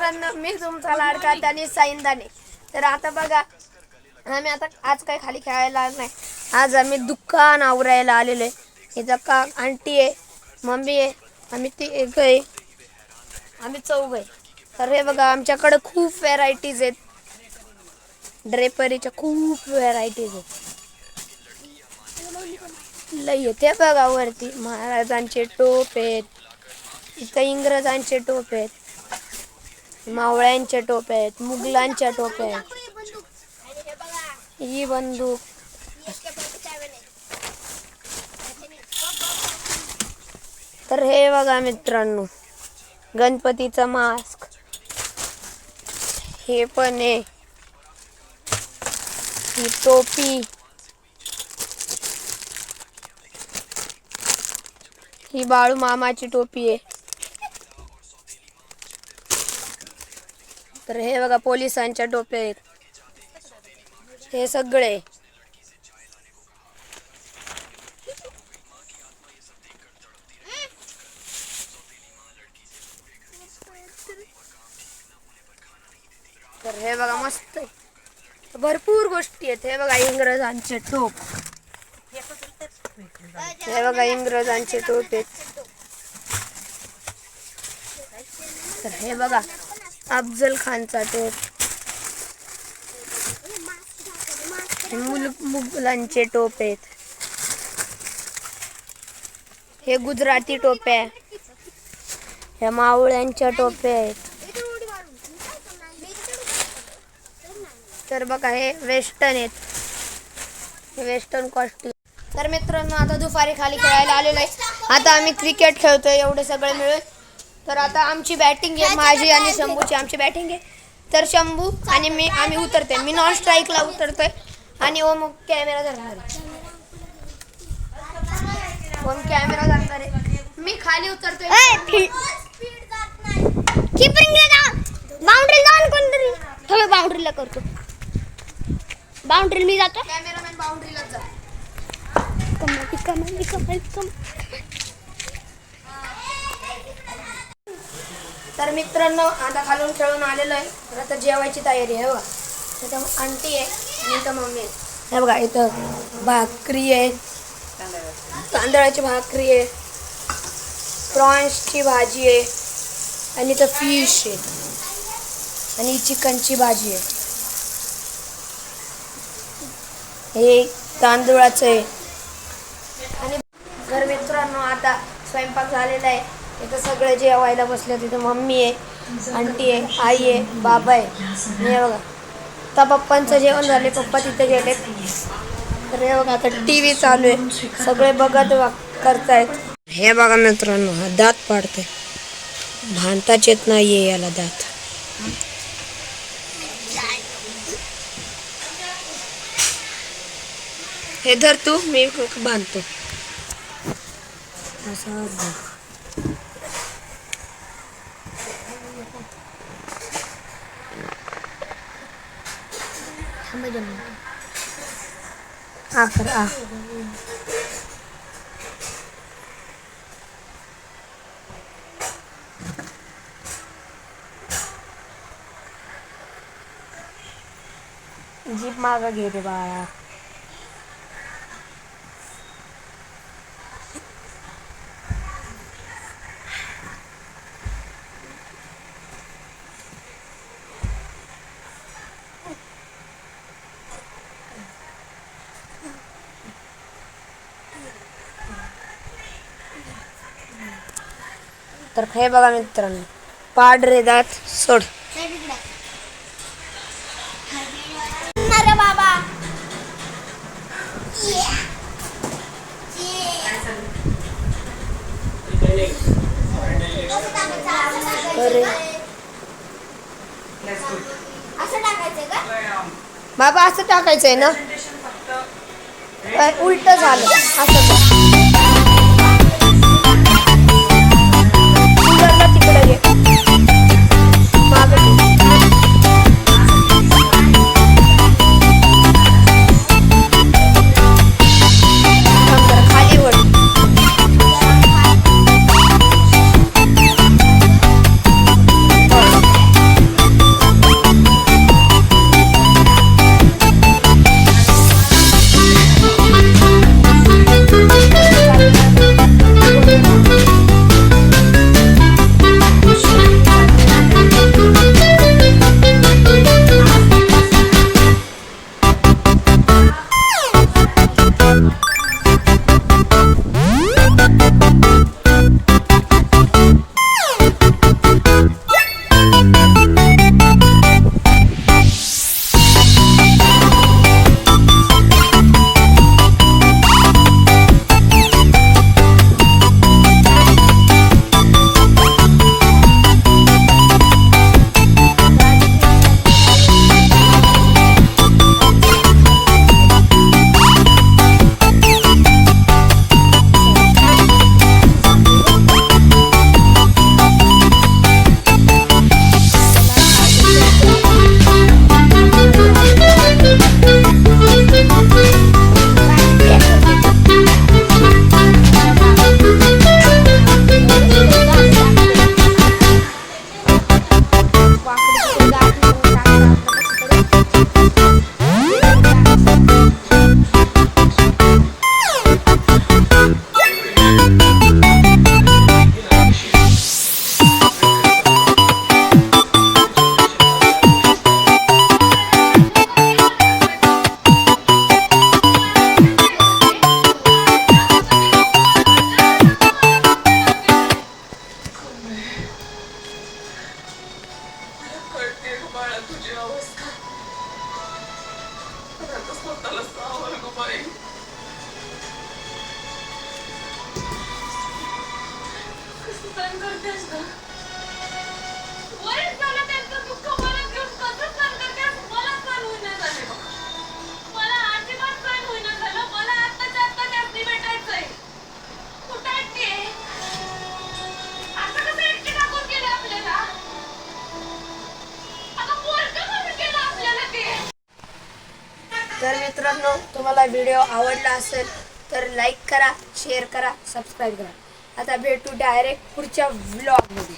मित्रांनो, मी तुमचा लाडका त्याने साईंदाने. तर आता बघा, आम्ही आता आज काही खाली खेळायला नाही. आज आम्ही दुकान आवरायला आलेलो आहे. इथं का आंटी आहे, मम्मी आहे, आम्ही एक आहे, आम्ही चौघ आहे. तर हे बघा, आमच्याकडे खूप व्हेरायटीज आहेत. ड्रेपरीच्या खूप व्हेरायटीज आहेत. लई ते बघा वरती महाराजांचे टोप आहेत, इथं इंग्रजांचे टोप आहेत, मावळ्यांचे टोप आहेत, मुघलांच्या टोप आहेत. ही बंदूक. तर हे बघा मित्रांनो, गणपतीचा मास्क हे पण आहे. ही टोपी, ही बाळू मामाची टोपी आहे. तर हे बघा पोलिसांच्या टोप्या आहेत. हे सगळे तर हे बघा मस्त आहे. भरपूर गोष्टी आहेत. हे बघा इंग्रजांचे टोप, हे बघा इंग्रजांचे टोप आहेत. तर हे बघा अफजल खानचा टोप, मुघलांचे टोप आहेत. हे गुजराती टोप्या, ह्या मावळ्यांच्या टोप्या आहेत. तर बघा हे वेस्टर्न आहेत, हे वेस्टर्न कॉस्ट्यूम. तर मित्रांनो, आता दुपारी खाली खेळायला आलेलो आहे. आता आम्ही क्रिकेट खेळतोय एवढे सगळे मिळून. तर आता आमची बॅटिंग आहे, माझी आणि शंभूची आमची बॅटिंग आहे. तर शंभू आणि मी आम्ही उतरतोय. मी नॉन स्ट्राईकला उतरतोय आणि ओम कॅमेरा धरणार आहे. ओम कॅमेरा धरणार आहे, मी खाली उतरतोय. बाउंड्रीला करतो. बाउंड्री मी जातो. कॅमेरामॅन बाउंड्रीला जा. तर मित्रांनो, आता खालून खेळून आलेलो आहे. तर आता जेवायची तयारी आहे. बघा इथं आंटी आहे आणि इथं मम्मी आहे. हे बघा इथं भाकरी आहे, तांदळाची भाकरी आहे, प्रॉन्सची भाजी आहे, आणि इथं फिश आहे, आणि चिकनची भाजी आहे. हे तांदूळाचं आहे. आणि घर मित्रांनो, आता स्वयंपाक झालेला आहे. इथं सगळे जेवायला बसले. तिथं मम्मी आहे, आंटी आहे, आई आहे, बाबा आहे. हे बघा आता पप्पांचं जेवण झाले, पप्पा तिथे गेले. तर हे बघा आता टी व्ही चालू आहे, सगळे बघत करतायत. हे बघा मित्रांनो, हा दात पाडतोय, भांताच येत नाहीये याला दात. हे धर तू, मी बांधतो. जीप मागा घे रे बाळा. तर हे बघा मित्रांनो, पाड रे दात सोड. बाबा बाबा असं टाकायचंय ना, उलट झालं असं. तिकडे ये मागं. खाली वर. तुझी अवस्था. आता स्वतःला सावर गो बाई. कसं सहन करतेस गं? वयच झालं त्यांचं दुःख मला घेऊन कसं सहन करतेस? मला सहन होईना झालंय बघ. मला अजिबात सहन होईना झालं. मला आत्ताच्या आत्ता त्यासनी भेटायचंय. कुठं आहेत ते? असं कसं एकटे टाकून गेले आपल्याला? अगं पोरगं कसं केलं आपल्याला ते? तर मित्रांनो, तुम्हाला व्हिडिओ आवडला असेल तर लाईक करा, शेअर करा, सबस्क्राईब करा. आता भेटू डायरेक्ट पुढच्या व्लॉगमध्ये.